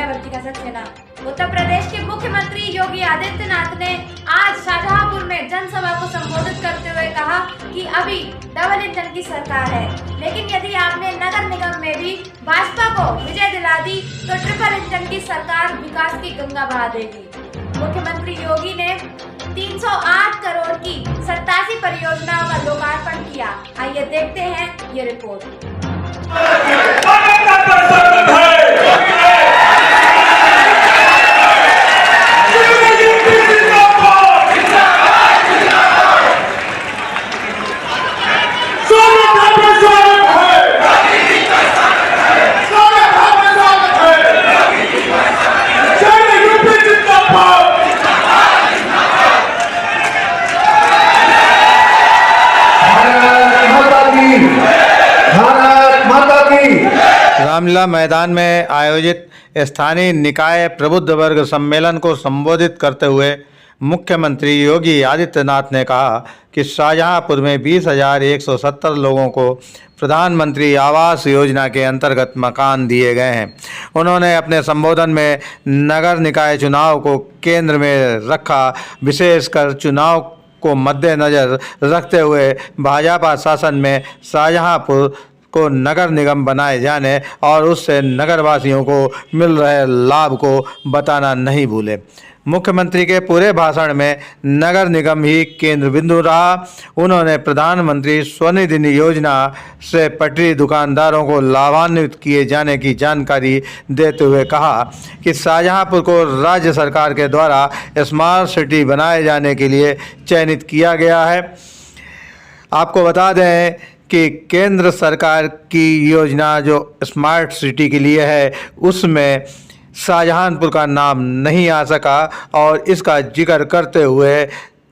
वर्तिका सक्सेना। उत्तर प्रदेश के मुख्यमंत्री योगी आदित्यनाथ ने आज शाहजहांपुर में जनसभा को संबोधित करते हुए कहा कि अभी डबल इंजन की सरकार है, लेकिन यदि आपने नगर निगम में भी भाजपा को विजय दिला दी तो ट्रिपल इंजन की सरकार विकास की गंगा बहा देगी। मुख्यमंत्री योगी ने 308 करोड़ की 87 परियोजनाओं का लोकार्पण किया। आइए देखते हैं ये रिपोर्ट। रामलीला मैदान में आयोजित स्थानीय निकाय प्रबुद्ध वर्ग सम्मेलन को संबोधित करते हुए मुख्यमंत्री योगी आदित्यनाथ ने कहा कि शाहजहांपुर में 20,170 लोगों को प्रधानमंत्री आवास योजना के अंतर्गत मकान दिए गए हैं। उन्होंने अपने संबोधन में नगर निकाय चुनाव को केंद्र में रखा। विशेषकर चुनाव को मद्देनजर रखते हुए भाजपा शासन में शाहजहांपुर को नगर निगम बनाए जाने और उससे नगरवासियों को मिल रहे लाभ को बताना नहीं भूले। मुख्यमंत्री के पूरे भाषण में नगर निगम ही केंद्र बिंदु रहा। उन्होंने प्रधानमंत्री स्वनिधि योजना से पटरी दुकानदारों को लाभान्वित किए जाने की जानकारी देते हुए कहा कि शाहजहांपुर को राज्य सरकार के द्वारा स्मार्ट सिटी बनाए जाने के लिए चयनित किया गया है। आपको बता दें कि केंद्र सरकार की योजना जो स्मार्ट सिटी के लिए है उसमें शाहजहांपुर का नाम नहीं आ सका और इसका जिक्र करते हुए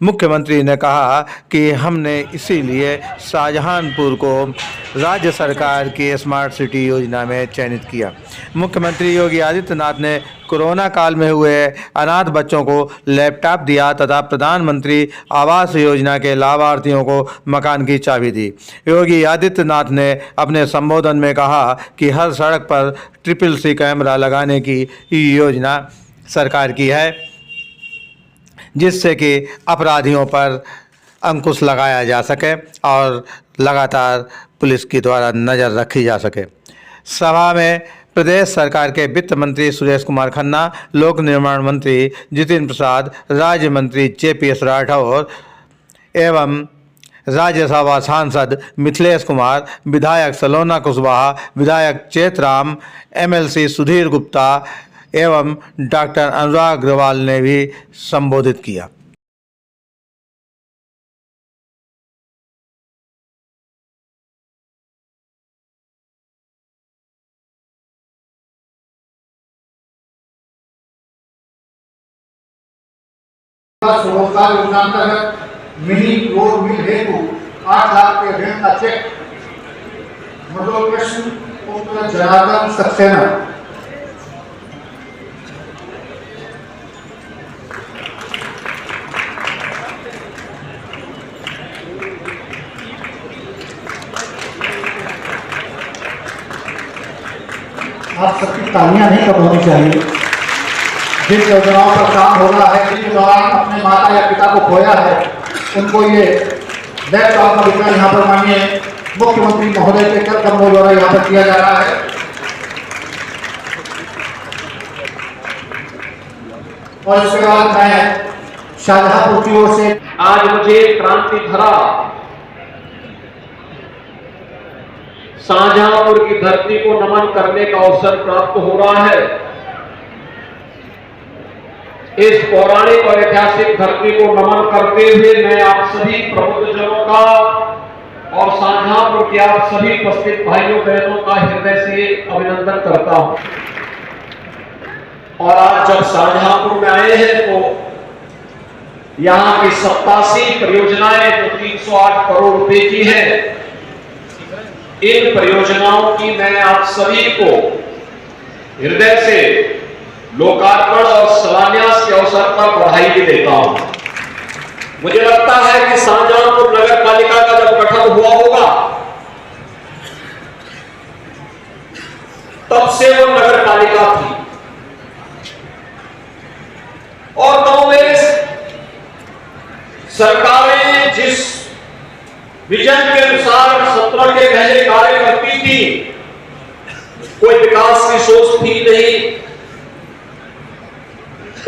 मुख्यमंत्री ने कहा कि हमने इसीलिए शाहजहांपुर को राज्य सरकार की स्मार्ट सिटी योजना में चयनित किया। मुख्यमंत्री योगी आदित्यनाथ ने कोरोना काल में हुए अनाथ बच्चों को लैपटॉप दिया तथा प्रधानमंत्री आवास योजना के लाभार्थियों को मकान की चाबी दी। योगी आदित्यनाथ ने अपने संबोधन में कहा कि हर सड़क पर CCC कैमरा लगाने की योजना सरकार की है, जिससे कि अपराधियों पर अंकुश लगाया जा सके और लगातार पुलिस के द्वारा नज़र रखी जा सके। सभा में प्रदेश सरकार के वित्त मंत्री सुरेश कुमार खन्ना, लोक निर्माण मंत्री जितिन प्रसाद, राज्य मंत्री JPS राठौर एवं राज्यसभा सांसद मिथिलेश कुमार, विधायक सलोना कुशवाहा, विधायक चेतराम, MLC सुधीर गुप्ता एवं डॉक्टर अनुराग अग्रवाल ने भी संबोधित किया। स्वरोजगार योजना अंतर्गत मिनी रोड मिल हेतु 8 लाख के ऋण का चेक कृष्ण पुत्र जनार्दन सक्सेना। आप सबकी तालियां नहीं कम होनी चाहिए। जिन योजनाओं पर काम हो रहा है, जिनके दौरान अपने माता या पिता को खोया है, उनको ये लैपटॉप का वितरण यहाँ पर माननीय मुख्यमंत्री महोदय के कर कदमों द्वारा यहाँ पर किया जा रहा है। और इसके बाद मैं शाहजहांपुर की ओर से आज मुझे क्रांति धरा शाहजहांपुर की धरती को नमन करने का अवसर प्राप्त हो रहा है। इस पौराणिक और ऐतिहासिक धरती को नमन करते हुए मैं आप सभी प्रबुद्धजनों का और शाहजहांपुर के आप सभी उपस्थित भाइयों बहनों का हृदय से अभिनंदन करता हूं। और आज जब शाहजहांपुर में आए हैं तो यहां की 87 परियोजनाएं जो 308 करोड़ रुपए की है, इन परियोजनाओं की मैं आप सभी को हृदय से लोकार्पण और शिलान्यास के अवसर पर बधाई भी देता हूं। मुझे लगता है कि शाहजहांपुर नगर पालिका का जब गठन हुआ होगा तब से वो नगर पालिका थी, सरकारें जिस विजन के अनुसार 17 के पहले कार्य करती थी, कोई विकास की सोच थी नहीं,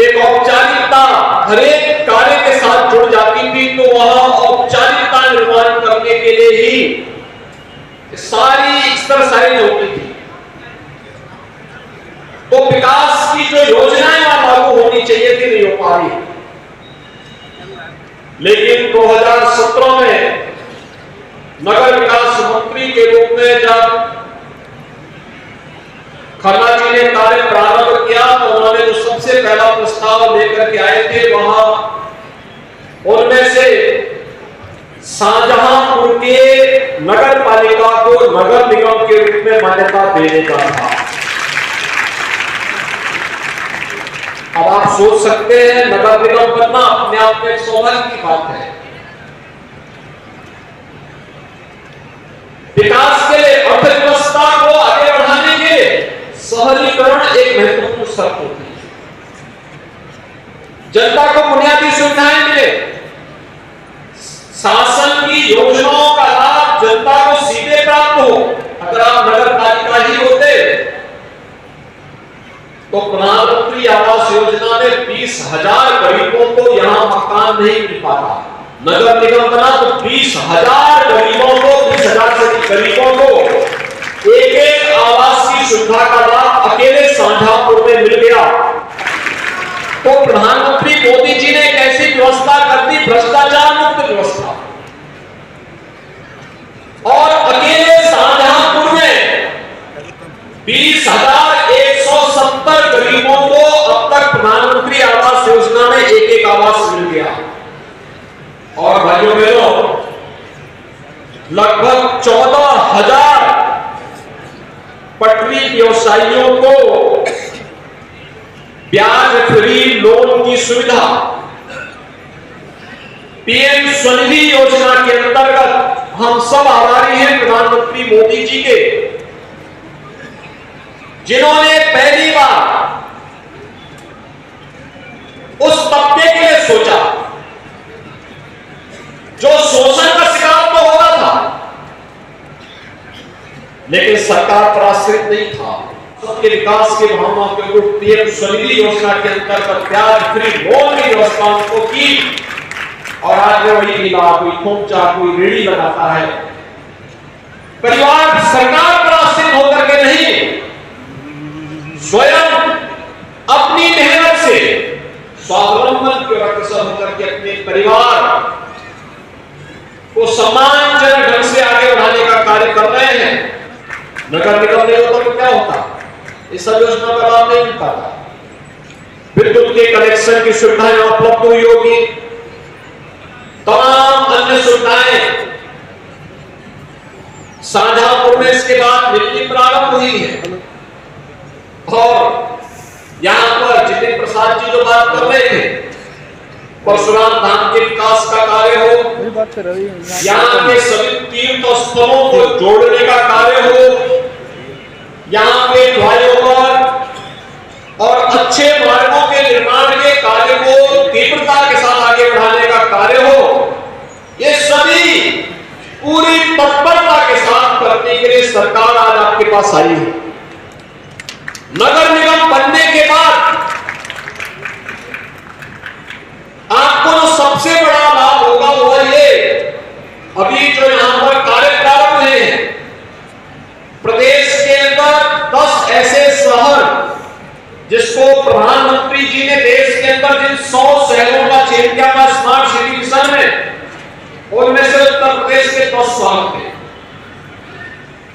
एक औपचारिकता हर एक कार्य के साथ जुड़ जाती थी, तो वहां औपचारिकता निर्माण करने के लिए ही सारी एक्सरसाइज होती थी। तो विकास की जो योजनाएं वहां लागू होनी चाहिए थी, नहीं हो पा रही। लेकिन 2017 में नगर विकास मंत्री के रूप में जब खन्ना जी ने कार्य प्रारंभ किया, तो उन्होंने जो सबसे पहला प्रस्ताव लेकर के आए थे, वहां उनमें से शाहजहांपुर के नगर पालिका को नगर निगम के रूप में मान्यता देने का था। अब आप सोच सकते हैं, नगर निगम बनना अपने आप में एक सौभाग्य की बात है। विकास के लिए, अर्थव्यवस्था को आगे बढ़ाने के लिए शहरीकरण एक महत्वपूर्ण शर्त होती है। जनता को बुनियादी सुविधाएं मिले, शासन की योजनाओं का लाभ जनता को सीधे प्राप्त हो। अगर आप नगर पालिका ही होते तो प्रधानमंत्री आवास योजना में 20,000 गरीबों को यहां मकान नहीं मिल पाता। नगर निगम बना तो 20,000 गरीबों को, 20,000 से गरीबों को एक आवास की सुविधा का लाभ अकेले शाहजहांपुर में मिल गया। तो प्रधानमंत्री मोदी जी ने एक ऐसी व्यवस्था कर दी, भ्रष्टाचार मुक्त व्यवस्था, और अकेले शाहजहांपुर में 20,170 गरीबों को अब तक प्रधानमंत्री आवास योजना में एक आवास मिल गया। और भाइयों बहनों, लगभग 14,000 पटरी व्यवसायियों को ब्याज फ्री लोन की सुविधा पीएम स्वनिधि योजना के अंतर्गत हम सब आभारी हैं प्रधानमंत्री मोदी जी के, जिन्होंने पहली बार उस तबके के लिए सोचा जो शोषण का शिकार तो हो रहा था, लेकिन सरकार पर आश्रित नहीं था। सबके विकास के भावना के अनुरूप पीएम स्वनिधि योजना के अंतर्गत ब्याज फ्री लोन की व्यवस्था उनको की, और आज में वही मिला, कोई खोमचा, कोई रेडी लगाता है। परिवार सरकार पर आश्रित होकर के नहीं, स्वयं अपनी मेहनत से स्वावलंबन की ओर अग्रसर होकर के अपने परिवार को सम्मानजनक ढंग से आगे बढ़ाने का कार्य कर रहे हैं। नगर निगम नहीं होता तो क्या होता? इस सब योजना का लाभ नहीं मिल पाता। विद्युत के कनेक्शन की सुविधाएं उपलब्ध हुई होगी, तमाम अन्य सुविधाएं शाहजहांपुर में इसके बाद मिलनी प्रारंभ हुई है। और यहां पर जितिन प्रसाद जी जो बात कर रहे थे, परशुराम धाम के विकास का कार्य हो, यहाँ के सभी तीर्थ स्थलों को जोड़ने का कार्य हो, यहाँ पे फ्लाईओवर और अच्छे मार्गों के निर्माण के कार्य को तीव्रता के साथ आगे बढ़ाने का कार्य हो, ये सभी पूरी तत्परता के साथ करने के लिए सरकार आज आपके पास आई है। नगर निगम बनने के बाद आपको जो सबसे बड़ा लाभ होगा वो ये, अभी जो यहां पर कार्य प्रारंभ हुए हैं, प्रदेश के अंदर 10 ऐसे शहर जिसको प्रधानमंत्री जी ने देश के अंदर जिन 100 शहरों का चयन किया था स्मार्ट सिटी मिशन में, उनमें से उत्तर प्रदेश के 10 शहर थे।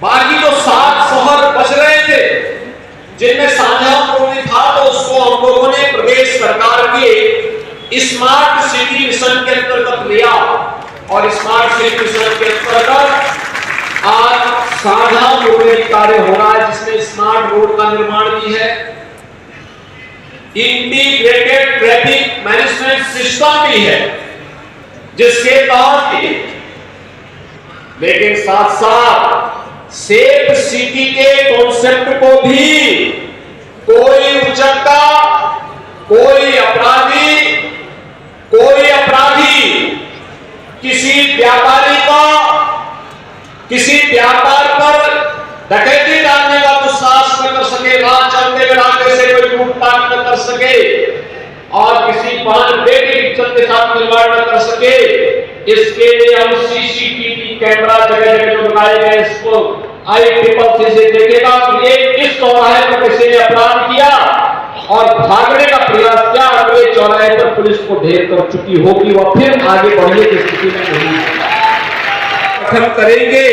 बाकी जो 7 शहर बच रहे थे, जिनमें शाहजहांपुर नहीं था, तो उसको हम लोगों ने प्रदेश सरकार के स्मार्ट सिटी मिशन के अंतर्गत लिया, और स्मार्ट सिटी मिशन के अंतर्गत आज शाहजहांपुर में कार्य हो रहा है, जिसमें स्मार्ट रोड का निर्माण भी है, इंटीग्रेटेड ट्रैफिक मैनेजमेंट सिस्टम भी है, जिसके तहत, लेकिन साथ साथ सेफ सिटी के कॉन्सेप्ट को भी कोई उचक्का, कोई अपराधी सके और किसी पान बेटी इज्जत के साथ खिलवाड़ न कर सके, इसके लिए हम सीसीटीवी कैमरा जगह जगह जो लगाए गए इसको ICCC से देखेगा कि इस चौराहे पर किसी ने अपराध किया और भागने का प्रयास किया, अगले चौराहे पर पुलिस को ढेर कर चुकी होगी, वह फिर आगे बढ़ने की स्थिति में नहीं गठन करेंगे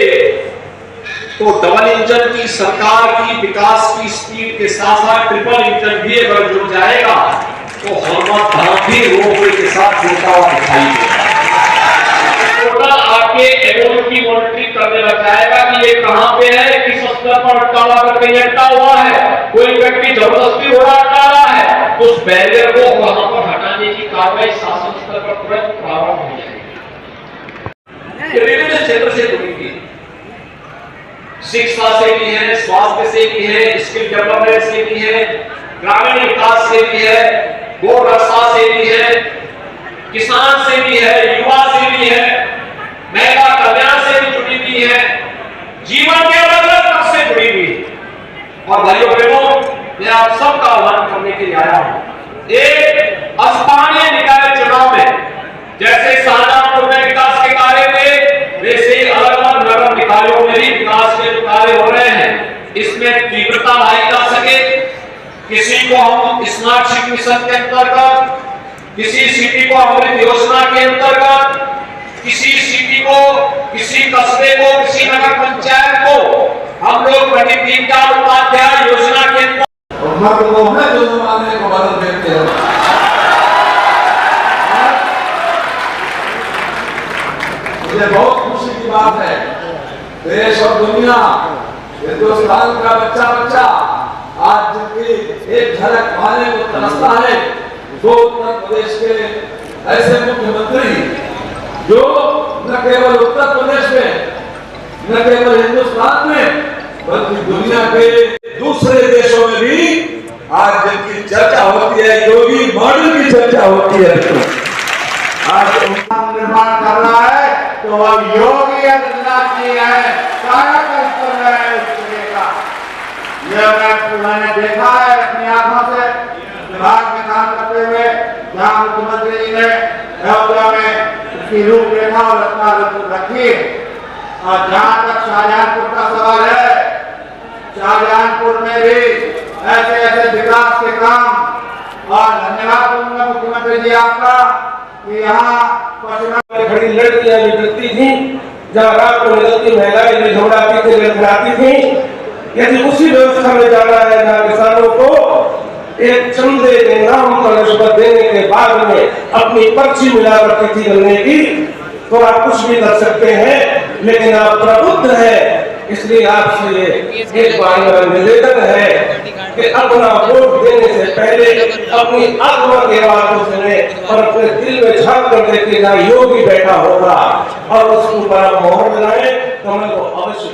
तो डबल इंजन की सरकार की विकास की स्पीड के साथ साथ ट्रिपल इंजन भी अगर जुड़ जाएगा तो हनुमत धाम भी रोपवे के साथ जुड़ता हुआ दिखाई देगा। आके एमओयू की मॉनिटरिंग करने लग जाएगा कि ये कहां पे है, किस स्तर पर अटकावा करके ये अटका हुआ है, कोई व्यक्ति जबरदस्ती घोड़ा अटका रहा है, उस बैरियर को वहां पर हटाने की कार्रवाई शासन स्तर पर तुरंत प्रारंभ हो जाएगी। रेलवे क्षेत्र से जुड़ी हुई शिक्षा से भी है, स्वास्थ्य से भी है, स्किल डेवलपमेंट से भी है, ग्रामीण विकास से भी है, गौ रक्षा से भी है, किसान से भी है, युवा से भी है, महिला कल्याण से भी जुड़ी हुई है, जीवन के अलग अलग पक्ष से जुड़ी हुई है। और भाइयों बहनों, मैं आप सबका आह्वान करने के लिए आया हूं। एक स्थानीय निकाय चुनाव में जैसे शाहजहांपुर में विकास के कार्य थे, वैसे ही अलग अलग नगर निकायों में भी विकास के जो कार्य हो रहे हैं, इसमें तीव्रता लाई जा सके। किसी को हम स्मार्ट सिटी मिशन के अंतर्गत, किसी सिटी को अमृत योजना के अंतर्गत, किसी सिटी को, किसी कस्बे को, किसी नगर पंचायत को हम लोग पंडित दीनदयाल उपाध्याय योजना के अंतर्गत जो जमाने को बदल देते हैं। मुझे बहुत खुशी की बात है, देश और दुनिया, हिंदुस्तान का बच्चा बच्चा आज जिनकी एक झलक पाने को तरसता है, वो उत्तर प्रदेश के ऐसे मुख्यमंत्री जो न केवल उत्तर प्रदेश में, न केवल हिंदुस्तान में, बल्कि दुनिया के दूसरे देशों में भी आज जिनकी चर्चा होती है, योगी मॉडल की चर्चा होती है। आज निर्माण कर रहा है तो अब योगी आदित्यनाथ जी है, कायाकल्प कर रहे हैं इस जगह का। यह मैंने देखा है अपनी आंखों से, विभाग में काम करते हुए, जहाँ मुख्यमंत्री जी ने अयोध्या में उसकी रूपरेखा और रचना रखी। और जहाँ तक शाहजहांपुर का सवाल है, शाहजहांपुर में भी ऐसे ऐसे विकास के काम, और धन्यवाद दूंगा मुख्यमंत्री जी आपका कि यहाँ खड़ी लड़कियां भी डरती थी, जहाँ रात को निकलती महिलाएं भी घबराती थी, लड़खड़ाती थी। यदि उसी व्यवस्था में जाना है जहाँ किसानों को एक चंदे के नाम पर रिश्वत देने के बाद में अपनी पर्ची मिला करती थी गलने की, तो आप कुछ भी कर सकते हैं, लेकिन आप प्रबुद्ध है। इसलिए आपसे एक बार मेरा निवेदन है कि अपना वोट देने से पहले अपनी आत्मा की आवाज को सुने और अपने दिल में झांक कर देखे जहाँ योगी बैठा होगा और उसको बड़ा मोहर लगाए तो मैं को अवश्य